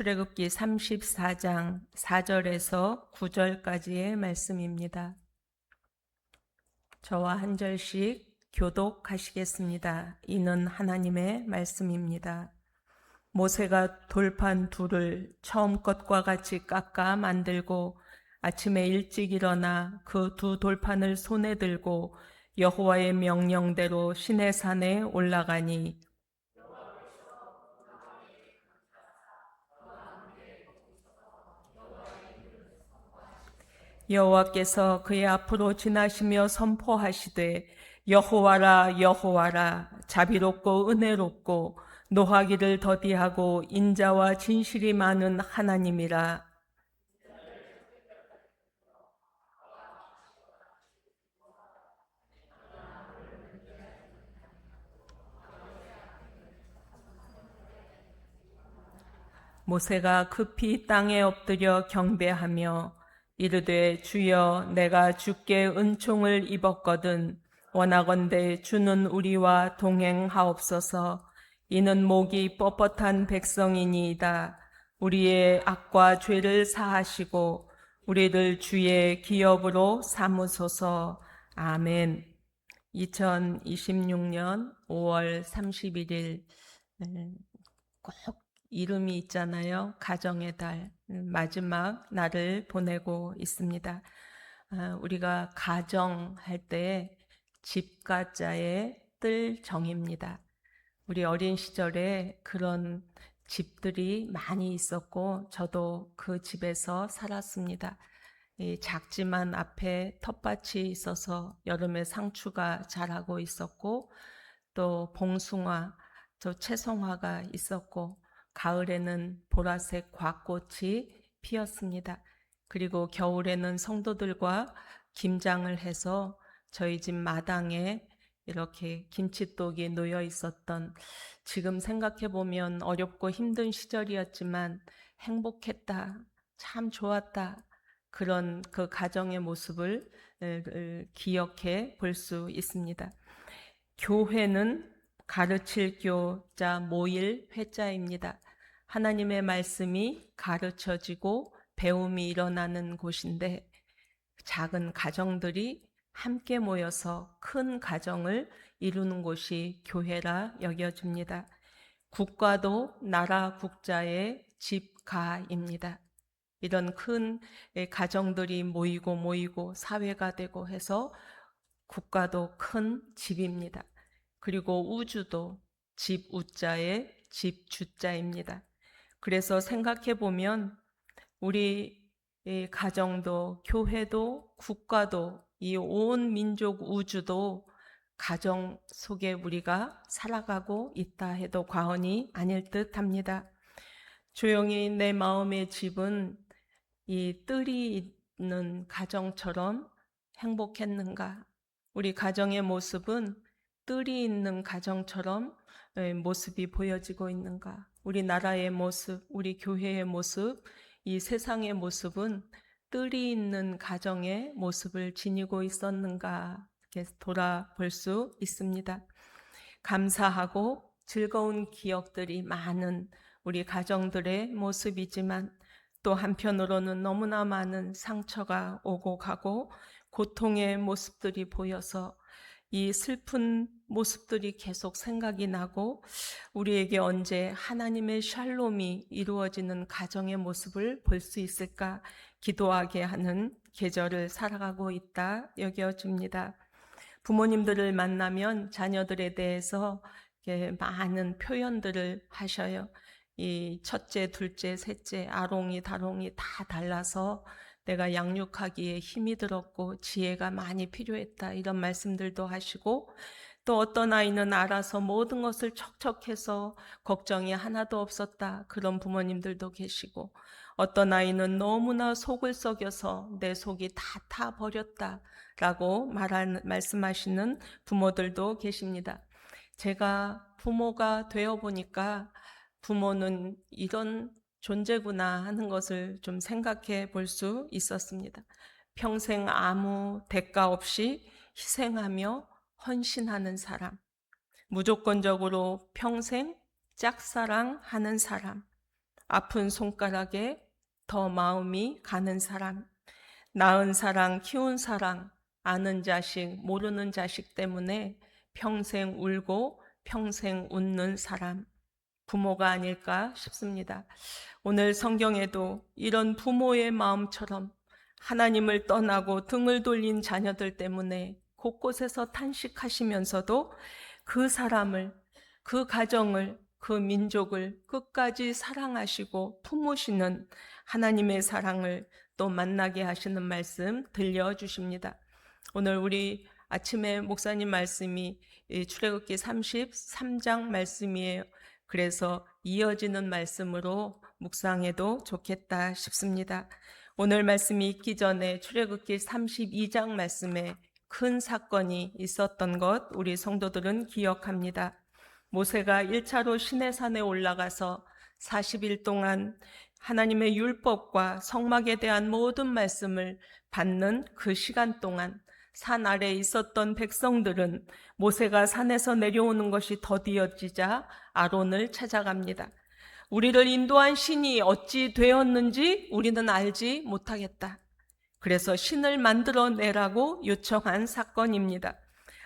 출애굽기 34장 4절에서 9절까지의 말씀입니다. 저와 한 절씩 교독하시겠습니다. 이는 하나님의 말씀입니다. 모세가 돌판 둘을 처음 것과 같이 깎아 만들고 아침에 일찍 일어나 그 두 돌판을 손에 들고 여호와의 명령대로 시내산에 올라가니 여호와께서 그의 앞으로 지나시며 선포하시되 여호와라 여호와라 자비롭고 은혜롭고 노하기를 더디하고 인자와 진실이 많은 하나님이라. 모세가 급히 땅에 엎드려 경배하며 이르되 주여 내가 주께 은총을 입었거든 원하건대 주는 우리와 동행하옵소서. 이는 목이 뻣뻣한 백성이니이다. 우리의 악과 죄를 사하시고 우리를 주의 기업으로 삼으소서. 아멘. 2026년 5월 31일 꼭 이름이 있잖아요. 가정의 달, 마지막 날을 보내고 있습니다. 우리가 가정할 때 집가자의 뜰 정입니다. 우리 어린 시절에 그런 집들이 많이 있었고 저도 그 집에서 살았습니다. 작지만 앞에 텃밭이 있어서 여름에 상추가 자라고 있었고 또 봉숭아, 저 채송화가 있었고 가을에는 보라색 곽꽃이 피었습니다. 그리고 겨울에는 성도들과 김장을 해서 저희 집 마당에 이렇게 김치독이 놓여 있었던, 지금 생각해 보면 어렵고 힘든 시절이었지만 행복했다, 참 좋았다, 그런 그 가정의 모습을 기억해 볼 수 있습니다. 교회는 가르칠 교자 모일 회자입니다. 하나님의 말씀이 가르쳐지고 배움이 일어나는 곳인데 작은 가정들이 함께 모여서 큰 가정을 이루는 곳이 교회라 여겨집니다. 국가도 나라 국자의 집가입니다. 이런 큰 가정들이 모이고 사회가 되고 해서 국가도 큰 집입니다. 그리고 우주도 집 우자의 집 주자입니다. 그래서 생각해 보면 우리 가정도 교회도 국가도 이 온 민족 우주도 가정 속에 우리가 살아가고 있다 해도 과언이 아닐 듯 합니다. 조용히 내 마음의 집은 이 뜰이 있는 가정처럼 행복했는가? 우리 가정의 모습은 뜰이 있는 가정처럼 모습이 보여지고 있는가? 우리 나라의 모습, 우리 교회의 모습, 이 세상의 모습은 뜰이 있는 가정의 모습을 지니고 있었는가? 이렇게 돌아볼 수 있습니다. 감사하고 즐거운 기억들이 많은 우리 가정들의 모습이지만 또 한편으로는 너무나 많은 상처가 오고 가고 고통의 모습들이 보여서 이 슬픈 모습들이 계속 생각이 나고 우리에게 언제 하나님의 샬롬이 이루어지는 가정의 모습을 볼 수 있을까 기도하게 하는 계절을 살아가고 있다 여겨집니다. 부모님들을 만나면 자녀들에 대해서 많은 표현들을 하셔요. 이 첫째, 둘째, 셋째, 아롱이, 다롱이 다 달라서 내가 양육하기에 힘이 들었고 지혜가 많이 필요했다, 이런 말씀들도 하시고, 또 어떤 아이는 알아서 모든 것을 척척해서 걱정이 하나도 없었다, 그런 부모님들도 계시고, 어떤 아이는 너무나 속을 썩여서 내 속이 다 타버렸다 라고 말씀하시는 부모들도 계십니다. 제가 부모가 되어 보니까 부모는 이런 존재구나 하는 것을 좀 생각해 볼 수 있었습니다. 평생 아무 대가 없이 희생하며 헌신하는 사람, 무조건적으로 평생 짝사랑하는 사람, 아픈 손가락에 더 마음이 가는 사람, 낳은 사랑, 키운 사랑, 아는 자식, 모르는 자식 때문에 평생 울고 평생 웃는 사람, 부모가 아닐까 싶습니다. 오늘 성경에도 이런 부모의 마음처럼 하나님을 떠나고 등을 돌린 자녀들 때문에 곳곳에서 탄식하시면서도 그 사람을, 그 가정을, 그 민족을 끝까지 사랑하시고 품으시는 하나님의 사랑을 또 만나게 하시는 말씀 들려주십니다. 오늘 우리 아침에 목사님 말씀이 출애굽기 33장 말씀이에요. 그래서 이어지는 말씀으로 묵상해도 좋겠다 싶습니다. 오늘 말씀이 있기 전에 출애굽기 32장 말씀에 큰 사건이 있었던 것 우리 성도들은 기억합니다. 모세가 1차로 시내산에 올라가서 40일 동안 하나님의 율법과 성막에 대한 모든 말씀을 받는 그 시간 동안 산 아래에 있었던 백성들은 모세가 산에서 내려오는 것이 더디어지자 아론을 찾아갑니다. 우리를 인도한 신이 어찌 되었는지 우리는 알지 못하겠다. 그래서 신을 만들어내라고 요청한 사건입니다.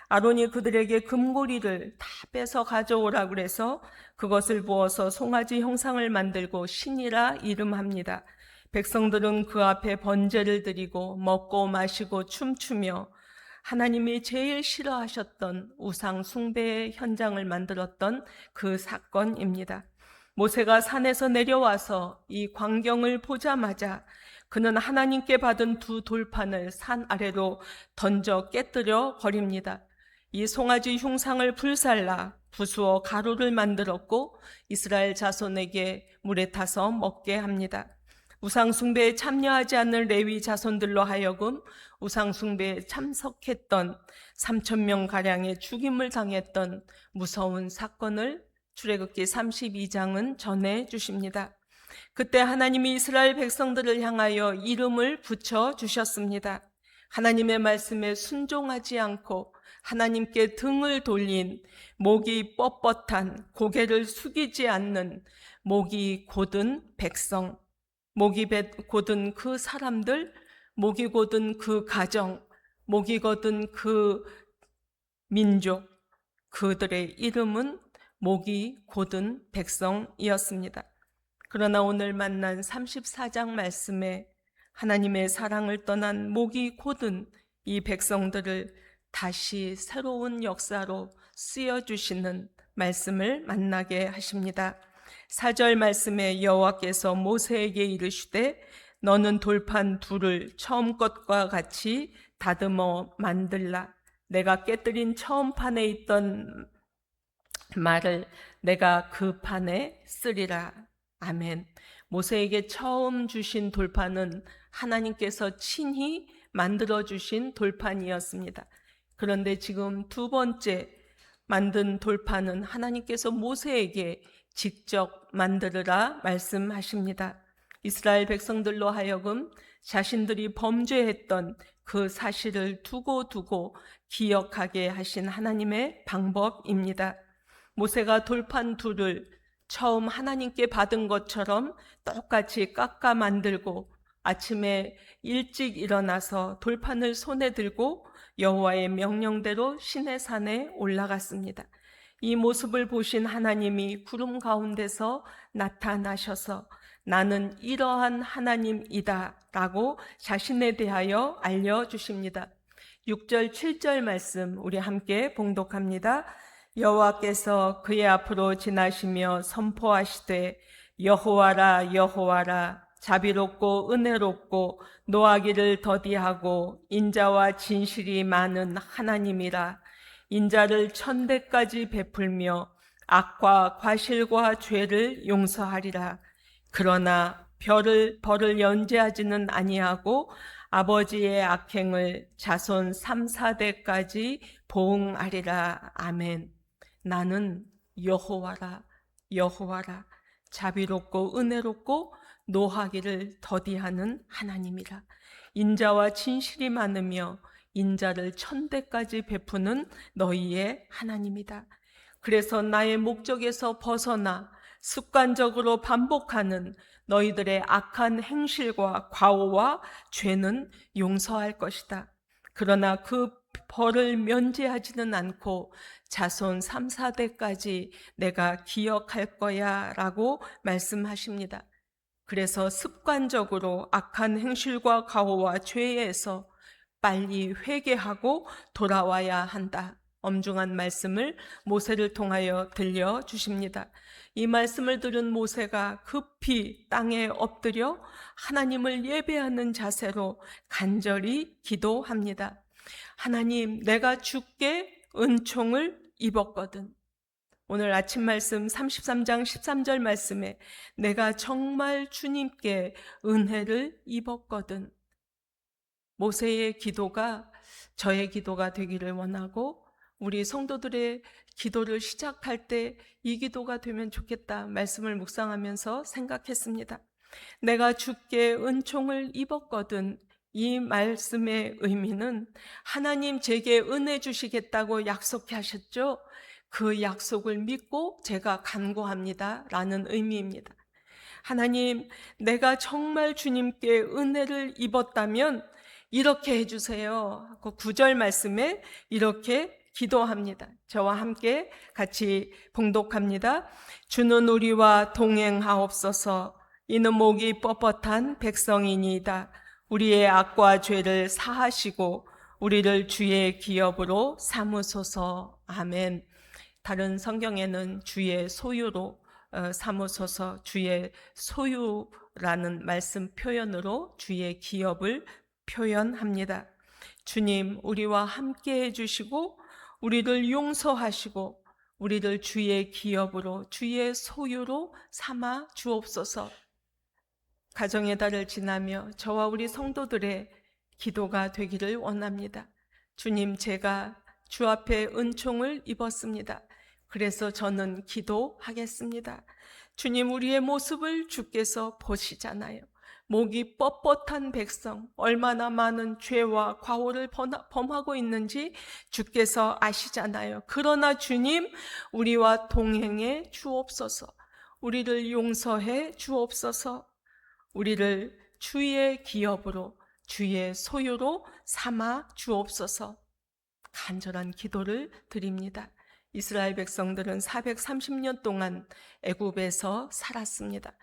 아론이 그들에게 금고리를 다 빼서 가져오라 그래서 그것을 부어서 송아지 형상을 만들고 신이라 이름합니다. 백성들은 그 앞에 번제를 드리고 먹고 마시고 춤추며 하나님이 제일 싫어하셨던 우상 숭배의 현장을 만들었던 그 사건입니다. 모세가 산에서 내려와서 이 광경을 보자마자 그는 하나님께 받은 두 돌판을 산 아래로 던져 깨뜨려 버립니다. 이 송아지 흉상을 불살라 부수어 가루를 만들었고 이스라엘 자손에게 물에 타서 먹게 합니다. 우상숭배에 참여하지 않는 레위 자손들로 하여금 우상숭배에 참석했던 3,000명가량의 죽임을 당했던 무서운 사건을 출애굽기 32장은 전해주십니다. 그때 하나님이 이스라엘 백성들을 향하여 이름을 붙여주셨습니다. 하나님의 말씀에 순종하지 않고 하나님께 등을 돌린 목이 뻣뻣한 고개를 숙이지 않는 목이 곧은 백성, 목이 곧은 그 사람들, 목이 곧은 그 가정, 목이 곧은 그 민족, 그들의 이름은 목이 곧은 백성이었습니다. 그러나 오늘 만난 34장 말씀에 하나님의 사랑을 떠난 목이 곧은 이 백성들을 다시 새로운 역사로 쓰여주시는 말씀을 만나게 하십니다. 4절 말씀에 여호와께서 모세에게 이르시되 너는 돌판 둘을 처음 것과 같이 다듬어 만들라. 내가 깨뜨린 처음 판에 있던 말을 내가 그 판에 쓰리라. 아멘. 모세에게 처음 주신 돌판은 하나님께서 친히 만들어주신 돌판이었습니다. 그런데 지금 두 번째 만든 돌판은 하나님께서 모세에게 직접 만들으라 말씀하십니다. 이스라엘 백성들로 하여금 자신들이 범죄했던 그 사실을 두고 기억하게 하신 하나님의 방법입니다. 모세가 돌판 둘을 처음 하나님께 받은 것처럼 똑같이 깎아 만들고 아침에 일찍 일어나서 돌판을 손에 들고 여호와의 명령대로 시내산에 올라갔습니다. 이 모습을 보신 하나님이 구름 가운데서 나타나셔서 나는 이러한 하나님이다 라고 자신에 대하여 알려주십니다. 6절 7절 말씀 우리 함께 봉독합니다. 여호와께서 그의 앞으로 지나시며 선포하시되 여호와라 여호와라 자비롭고 은혜롭고 노하기를 더디하고 인자와 진실이 많은 하나님이라. 인자를 천대까지 베풀며 악과 과실과 죄를 용서하리라. 그러나 벌을 연재하지는 아니하고 아버지의 악행을 자손 3, 4대까지 보응하리라. 아멘. 나는 여호와라 여호와라 자비롭고 은혜롭고 노하기를 더디하는 하나님이라. 인자와 진실이 많으며 인자를 천대까지 베푸는 너희의 하나님이다. 그래서 나의 목적에서 벗어나 습관적으로 반복하는 너희들의 악한 행실과 과오와 죄는 용서할 것이다. 그러나 그 벌을 면제하지는 않고 자손 3, 4대까지 내가 기억할 거야 라고 말씀하십니다. 그래서 습관적으로 악한 행실과 과오와 죄에서 빨리 회개하고 돌아와야 한다. 엄중한 말씀을 모세를 통하여 들려주십니다. 이 말씀을 들은 모세가 급히 땅에 엎드려 하나님을 예배하는 자세로 간절히 기도합니다. 하나님, 내가 주께 은총을 입었거든. 오늘 아침 말씀 33장 13절 말씀에 내가 정말 주님께 은혜를 입었거든. 모세의 기도가 저의 기도가 되기를 원하고 우리 성도들의 기도를 시작할 때 이 기도가 되면 좋겠다 말씀을 묵상하면서 생각했습니다. 내가 주께 은총을 입었거든. 이 말씀의 의미는 하나님 제게 은혜 주시겠다고 약속하셨죠? 그 약속을 믿고 제가 간구합니다 라는 의미입니다. 하나님, 내가 정말 주님께 은혜를 입었다면 이렇게 해주세요 하고 9절 말씀에 이렇게 기도합니다. 저와 함께 같이 봉독합니다. 주는 우리와 동행하옵소서. 이는 목이 뻣뻣한 백성이니이다. 우리의 악과 죄를 사하시고 우리를 주의 기업으로 삼으소서. 아멘. 다른 성경에는 주의 소유로 삼으소서, 주의 소유라는 말씀 표현으로 주의 기업을 표현합니다. 주님, 우리와 함께 해주시고 우리를 용서하시고 우리를 주의 기업으로 주의 소유로 삼아 주옵소서. 가정의 달을 지나며 저와 우리 성도들의 기도가 되기를 원합니다. 주님, 제가 주 앞에 은총을 입었습니다. 그래서 저는 기도하겠습니다. 주님, 우리의 모습을 주께서 보시잖아요. 목이 뻣뻣한 백성, 얼마나 많은 죄와 과오를 범하고 있는지 주께서 아시잖아요. 그러나 주님, 우리와 동행해 주옵소서. 우리를 용서해 주옵소서. 우리를 주의 기업으로, 주의 소유로 삼아 주옵소서. 간절한 기도를 드립니다. 이스라엘 백성들은 430년 동안 애굽에서 살았습니다.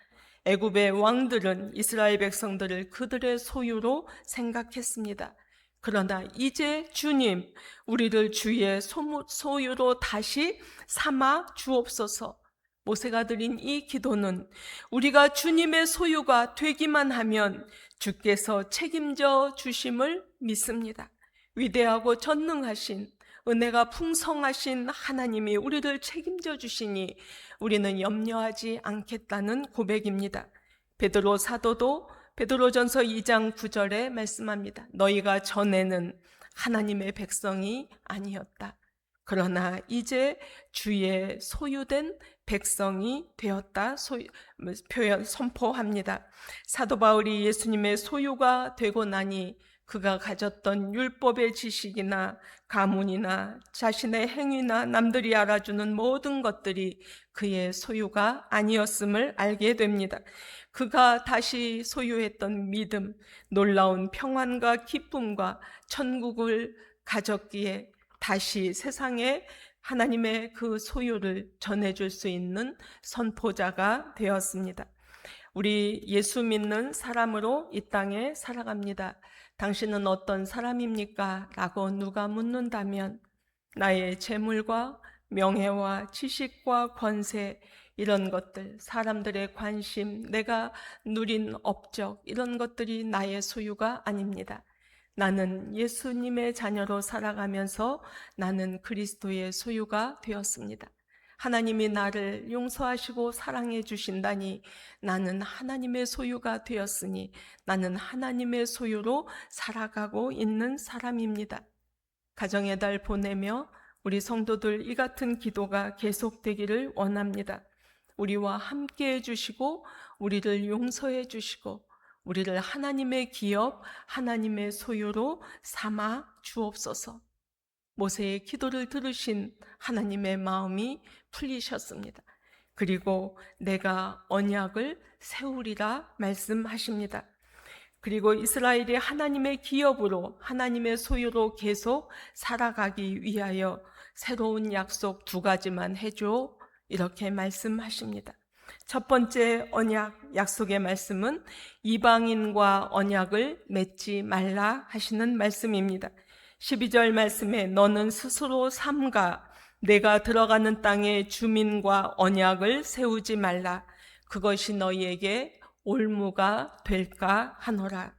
애굽의 왕들은 이스라엘 백성들을 그들의 소유로 생각했습니다. 그러나 이제 주님, 우리를 주의 소유로 다시 삼아 주옵소서. 모세가 드린 이 기도는 우리가 주님의 소유가 되기만 하면 주께서 책임져 주심을 믿습니다. 위대하고 전능하신 은혜가 풍성하신 하나님이 우리를 책임져 주시니 우리는 염려하지 않겠다는 고백입니다. 베드로 사도도 베드로전서 2장 9절에 말씀합니다. 너희가 전에는 하나님의 백성이 아니었다. 그러나 이제 주의 소유된 백성이 되었다 표현 선포합니다. 사도 바울이 예수님의 소유가 되고 나니 그가 가졌던 율법의 지식이나 가문이나 자신의 행위나 남들이 알아주는 모든 것들이 그의 소유가 아니었음을 알게 됩니다. 그가 다시 소유했던 믿음, 놀라운 평안과 기쁨과 천국을 가졌기에 다시 세상에 하나님의 그 소유를 전해줄 수 있는 선포자가 되었습니다. 우리 예수 믿는 사람으로 이 땅에 살아갑니다. 당신은 어떤 사람입니까? 라고 누가 묻는다면 나의 재물과 명예와 지식과 권세, 이런 것들, 사람들의 관심, 내가 누린 업적, 이런 것들이 나의 소유가 아닙니다. 나는 예수님의 자녀로 살아가면서 나는 그리스도의 소유가 되었습니다. 하나님이 나를 용서하시고 사랑해 주신다니 나는 하나님의 소유가 되었으니 나는 하나님의 소유로 살아가고 있는 사람입니다. 가정의 달 보내며 우리 성도들 이 같은 기도가 계속되기를 원합니다. 우리와 함께 해주시고 우리를 용서해 주시고 우리를 하나님의 기업, 하나님의 소유로 삼아 주옵소서. 모세의 기도를 들으신 하나님의 마음이 풀리셨습니다. 그리고 내가 언약을 세우리라 말씀하십니다. 그리고 이스라엘이 하나님의 기업으로 하나님의 소유로 계속 살아가기 위하여 새로운 약속 2가지만 해줘, 이렇게 말씀하십니다. 첫 번째 언약, 약속의 말씀은 이방인과 언약을 맺지 말라 하시는 말씀입니다. 12절 말씀에 너는 스스로 삼가 내가 들어가는 땅의 주민과 언약을 세우지 말라. 그것이 너희에게 올무가 될까 하노라.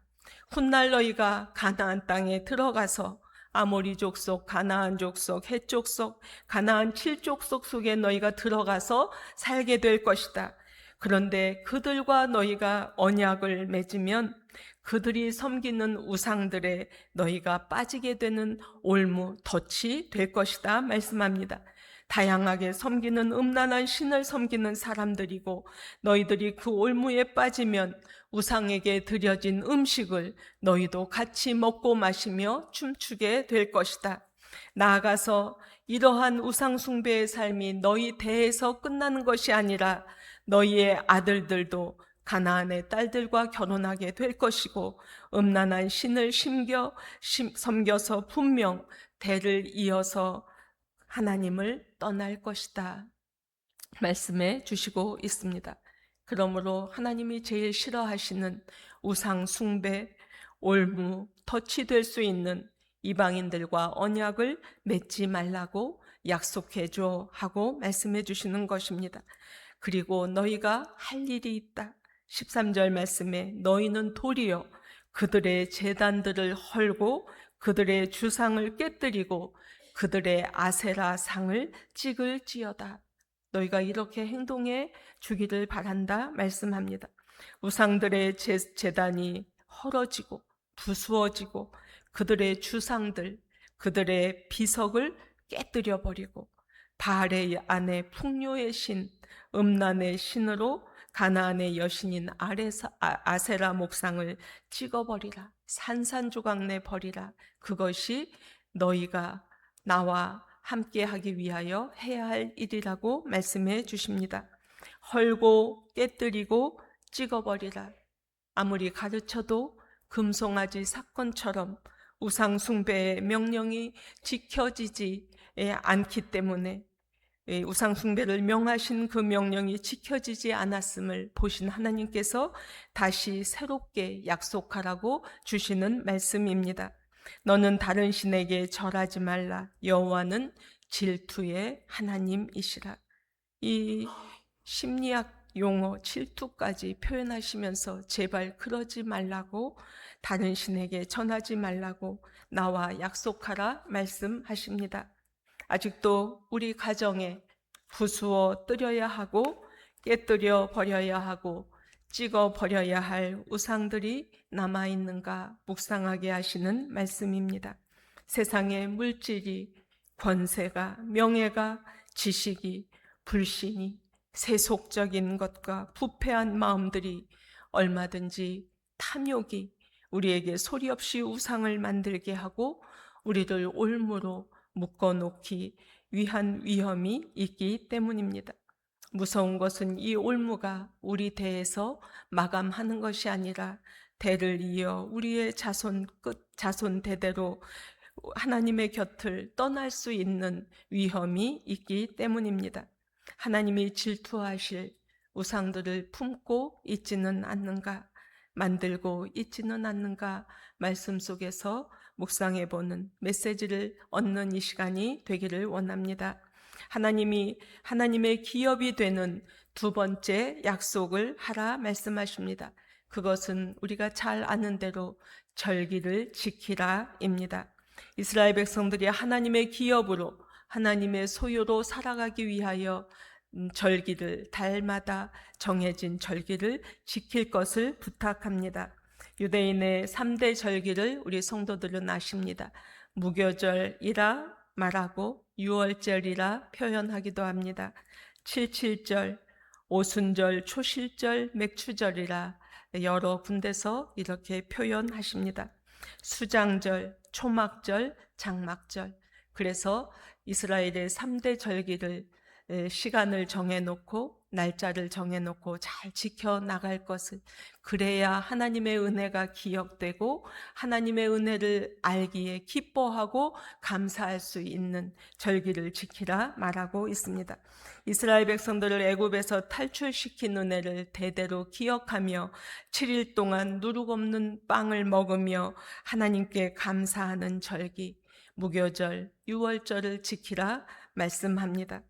훗날 너희가 가나안 땅에 들어가서 아모리 족속, 가나안 족속, 헷 족속, 가나안 7족속 속에 너희가 들어가서 살게 될 것이다. 그런데 그들과 너희가 언약을 맺으면 그들이 섬기는 우상들에 너희가 빠지게 되는 올무, 덫이 될 것이다 말씀합니다. 다양하게 섬기는 음란한 신을 섬기는 사람들이고 너희들이 그 올무에 빠지면 우상에게 드려진 음식을 너희도 같이 먹고 마시며 춤추게 될 것이다. 나아가서 이러한 우상 숭배의 삶이 너희 대에서 끝나는 것이 아니라 너희의 아들들도 가나안의 딸들과 결혼하게 될 것이고 음란한 신을 섬겨서 분명 대를 이어서 하나님을 떠날 것이다 말씀해 주시고 있습니다. 그러므로 하나님이 제일 싫어하시는 우상 숭배, 올무, 덫이 될 수 있는 이방인들과 언약을 맺지 말라고 약속해 줘 하고 말씀해 주시는 것입니다. 그리고 너희가 할 일이 있다. 13절 말씀에 너희는 도리어 그들의 제단들을 헐고 그들의 주상을 깨뜨리고 그들의 아세라 상을 찍을지어다. 너희가 이렇게 행동해 주기를 바란다 말씀합니다. 우상들의 제단이 헐어지고 부수어지고 그들의 주상들, 그들의 비석을 깨뜨려 버리고 바알의 아내 풍요의 신, 음란의 신으로 가나안의 여신인 아세라 목상을 찍어버리라. 산산조각 내버리라. 그것이 너희가 나와 함께하기 위하여 해야 할 일이라고 말씀해 주십니다. 헐고 깨뜨리고 찍어버리라. 아무리 가르쳐도 금송아지 사건처럼 우상 숭배의 명령이 지켜지지 않기 때문에 우상 숭배를 명하신 그 명령이 지켜지지 않았음을 보신 하나님께서 다시 새롭게 약속하라고 주시는 말씀입니다. 너는 다른 신에게 절하지 말라. 여호와는 질투의 하나님이시라. 이 심리학 용어 질투까지 표현하시면서 제발 그러지 말라고, 다른 신에게 전하지 말라고 나와 약속하라 말씀하십니다. 아직도 우리 가정에 부수어 뜨려야 하고 깨뜨려 버려야 하고 찍어 버려야 할 우상들이 남아있는가 묵상하게 하시는 말씀입니다. 세상의 물질이, 권세가, 명예가, 지식이, 불신이, 세속적인 것과 부패한 마음들이, 얼마든지 탐욕이 우리에게 소리 없이 우상을 만들게 하고 우리를 올무로 묶어놓기 위한 위험이 있기 때문입니다. 무서운 것은 이 올무가 우리 대에서 마감하는 것이 아니라 대를 이어 우리의 자손 대대로 하나님의 곁을 떠날 수 있는 위험이 있기 때문입니다. 하나님이 질투하실 우상들을 품고 있지는 않는가, 만들고 있지는 않는가, 말씀 속에서 묵상해보는 메시지를 얻는 이 시간이 되기를 원합니다. 하나님이 하나님의 기업이 되는 2번째 약속을 하라 말씀하십니다. 그것은 우리가 잘 아는 대로 절기를 지키라입니다. 이스라엘 백성들이 하나님의 기업으로 하나님의 소유로 살아가기 위하여 절기를, 달마다 정해진 절기를 지킬 것을 부탁합니다. 유대인의 3대 절기를 우리 성도들은 아십니다. 무교절이라 말하고 유월절이라 표현하기도 합니다. 77절, 오순절, 초실절, 맥추절이라 여러 군데서 이렇게 표현하십니다. 수장절, 초막절, 장막절. 그래서 이스라엘의 3대 절기를 시간을 정해놓고 날짜를 정해놓고 잘 지켜나갈 것을, 그래야 하나님의 은혜가 기억되고 하나님의 은혜를 알기에 기뻐하고 감사할 수 있는 절기를 지키라 말하고 있습니다. 이스라엘 백성들을 애굽에서 탈출시킨 은혜를 대대로 기억하며 7일 동안 누룩 없는 빵을 먹으며 하나님께 감사하는 절기, 무교절, 유월절을 지키라 말씀합니다.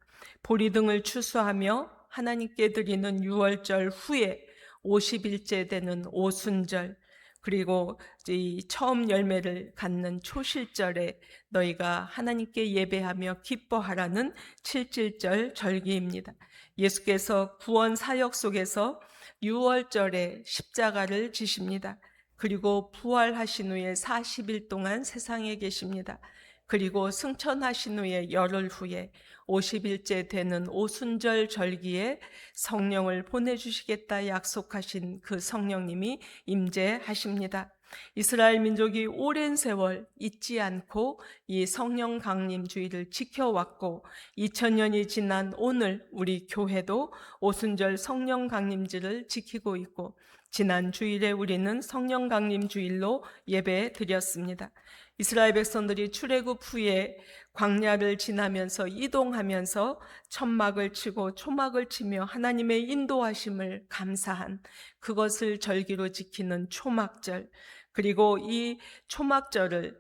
보리등을 추수하며 하나님께 드리는 유월절 후에 50일째 되는 오순절, 그리고 이 처음 열매를 갖는 초실절에 너희가 하나님께 예배하며 기뻐하라는 칠칠절 절기입니다. 예수께서 구원 사역 속에서 유월절에 십자가를 지십니다. 그리고 부활하신 후에 40일 동안 세상에 계십니다. 그리고 승천하신 후에 열흘 후에 50일째 되는 오순절 절기에 성령을 보내주시겠다 약속하신 그 성령님이 임재하십니다. 이스라엘 민족이 오랜 세월 잊지 않고 이 성령 강림 주의를 지켜왔고 2000년이 지난 오늘 우리 교회도 오순절 성령 강림주를 지키고 있고 지난 주일에 우리는 성령 강림 주일로 예배 드렸습니다. 이스라엘 백성들이 출애굽 후에 광야를 지나면서 이동하면서 천막을 치고 초막을 치며 하나님의 인도하심을 감사한 그것을 절기로 지키는 초막절, 그리고 이 초막절을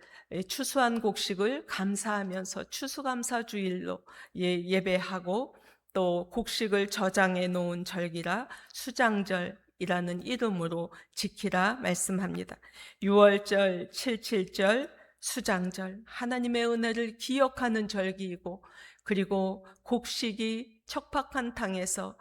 추수한 곡식을 감사하면서 추수감사주일로 예배하고 또 곡식을 저장해 놓은 절기라 수장절이라는 이름으로 지키라 말씀합니다. 유월절, 칠칠절, 수장절, 하나님의 은혜를 기억하는 절기이고, 그리고 곡식이 척박한 땅에서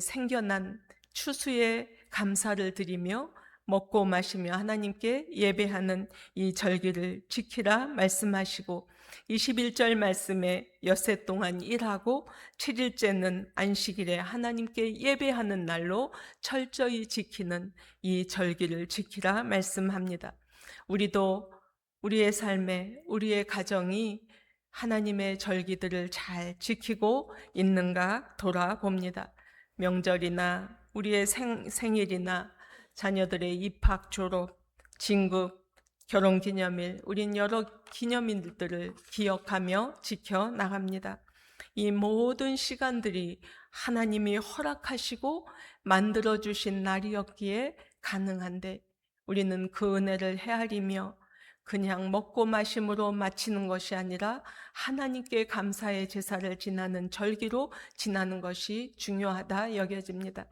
생겨난 추수에 감사를 드리며 먹고 마시며 하나님께 예배하는 이 절기를 지키라 말씀하시고 21절 말씀에 엿새 동안 일하고 7일째는 안식일에 하나님께 예배하는 날로 철저히 지키는 이 절기를 지키라 말씀합니다. 우리도 우리의 삶에 우리의 가정이 하나님의 절기들을 잘 지키고 있는가 돌아봅니다. 명절이나 우리의 생일이나 자녀들의 입학, 졸업, 진급, 결혼기념일, 우린 여러 기념일들을 기억하며 지켜나갑니다. 이 모든 시간들이 하나님이 허락하시고 만들어주신 날이었기에 가능한데 우리는 그 은혜를 헤아리며 그냥 먹고 마심으로 마치는 것이 아니라 하나님께 감사의 제사를 지나는 절기로 지나는 것이 중요하다 여겨집니다.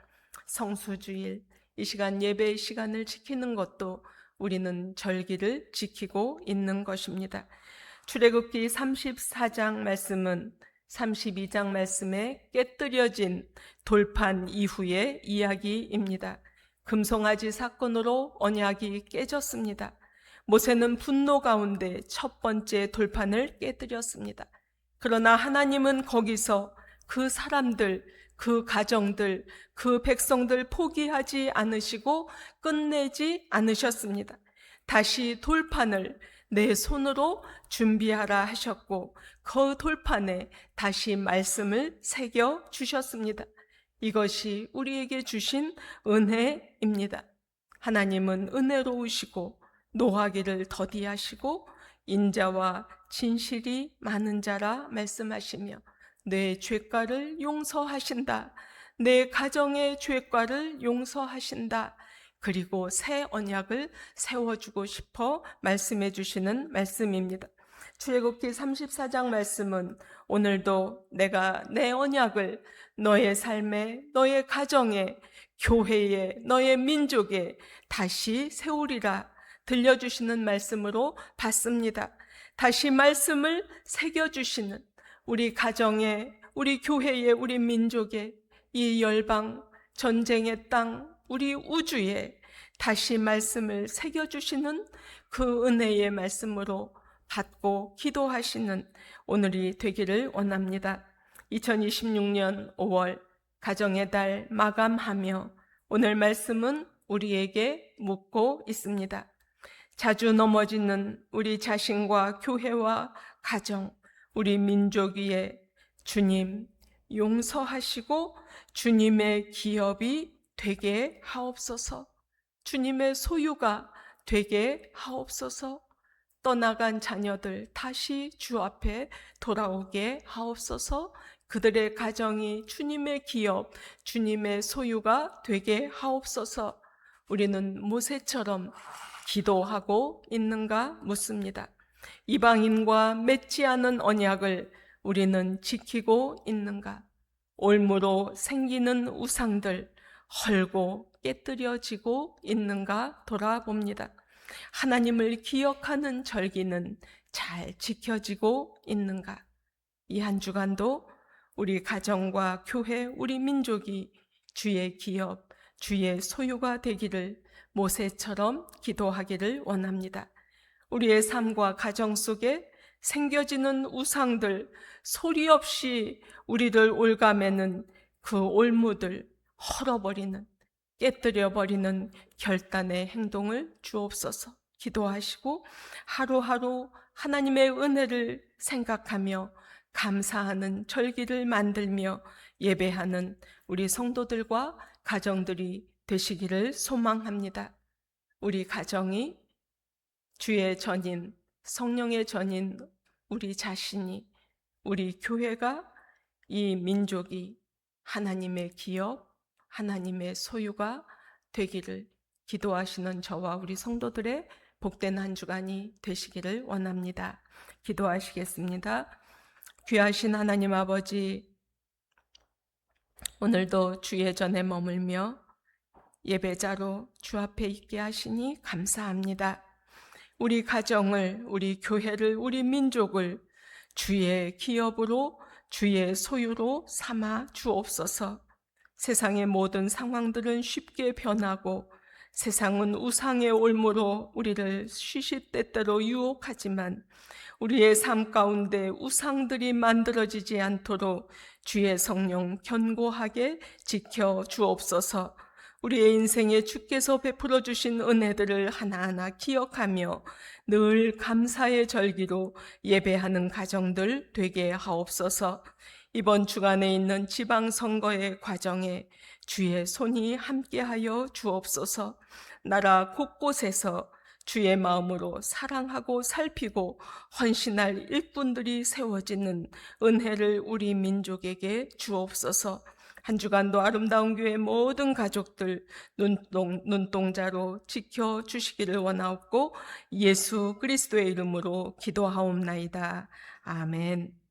성수주일, 이 시간 예배의 시간을 지키는 것도 우리는 절기를 지키고 있는 것입니다. 출애굽기 34장 말씀은 32장 말씀에 깨뜨려진 돌판 이후의 이야기입니다. 금송아지 사건으로 언약이 깨졌습니다. 모세는 분노 가운데 첫 번째 돌판을 깨뜨렸습니다. 그러나 하나님은 거기서 그 사람들, 그 가정들, 그 백성들 포기하지 않으시고 끝내지 않으셨습니다. 다시 돌판을 내 손으로 준비하라 하셨고 그 돌판에 다시 말씀을 새겨 주셨습니다. 이것이 우리에게 주신 은혜입니다. 하나님은 은혜로우시고 노하기를 더디하시고 인자와 진실이 많은 자라 말씀하시며 내 죄가를 용서하신다. 내 가정의 죄가를 용서하신다. 그리고 새 언약을 세워주고 싶어 말씀해 주시는 말씀입니다. 출애굽기 34장 말씀은 오늘도 내가 내 언약을 너의 삶에, 너의 가정에, 교회에, 너의 민족에 다시 세우리라 들려주시는 말씀으로 받습니다. 다시 말씀을 새겨주시는 우리 가정에, 우리 교회에, 우리 민족에, 이 열방, 전쟁의 땅, 우리 우주에 다시 말씀을 새겨주시는 그 은혜의 말씀으로 받고 기도하시는 오늘이 되기를 원합니다. 2026년 5월 가정의 달 마감하며 오늘 말씀은 우리에게 묻고 있습니다. 자주 넘어지는 우리 자신과 교회와 가정, 우리 민족 위에 주님, 용서하시고 주님의 기업이 되게 하옵소서. 주님의 소유가 되게 하옵소서. 떠나간 자녀들 다시 주 앞에 돌아오게 하옵소서. 그들의 가정이 주님의 기업, 주님의 소유가 되게 하옵소서. 우리는 모세처럼 기도하고 있는가 묻습니다. 이방인과 맺지 않은 언약을 우리는 지키고 있는가? 올무로 생기는 우상들 헐고 깨뜨려지고 있는가 돌아봅니다. 하나님을 기억하는 절기는 잘 지켜지고 있는가? 이 한 주간도 우리 가정과 교회, 우리 민족이 주의 기업, 주의 소유가 되기를 모세처럼 기도하기를 원합니다. 우리의 삶과 가정 속에 생겨지는 우상들, 소리 없이 우리를 올가매는 그 올무들 헐어버리는, 깨뜨려버리는 결단의 행동을 주옵소서. 기도하시고 하루하루 하나님의 은혜를 생각하며 감사하는 절기를 만들며 예배하는 우리 성도들과 가정들이 되시기를 소망합니다. 우리 가정이 주의 전인, 성령의 전인 우리 자신이, 우리 교회가, 이 민족이 하나님의 기업, 하나님의 소유가 되기를 기도하시는 저와 우리 성도들의 복된 한 주간이 되시기를 원합니다. 기도하시겠습니다. 귀하신 하나님 아버지, 오늘도 주의 전에 머물며 예배자로 주 앞에 있게 하시니 감사합니다. 우리 가정을, 우리 교회를, 우리 민족을 주의 기업으로, 주의 소유로 삼아 주옵소서. 세상의 모든 상황들은 쉽게 변하고 세상은 우상의 올무로 우리를 시시때때로 유혹하지만 우리의 삶 가운데 우상들이 만들어지지 않도록 주의 성령 견고하게 지켜 주옵소서. 우리의 인생에 주께서 베풀어 주신 은혜들을 하나하나 기억하며 늘 감사의 절기로 예배하는 가정들 되게 하옵소서. 이번 주간에 있는 지방선거의 과정에 주의 손이 함께하여 주옵소서. 나라 곳곳에서 주의 마음으로 사랑하고 살피고 헌신할 일꾼들이 세워지는 은혜를 우리 민족에게 주옵소서. 한 주간도 아름다운 교회 모든 가족들 눈동자로 지켜주시기를 원하옵고 예수 그리스도의 이름으로 기도하옵나이다. 아멘.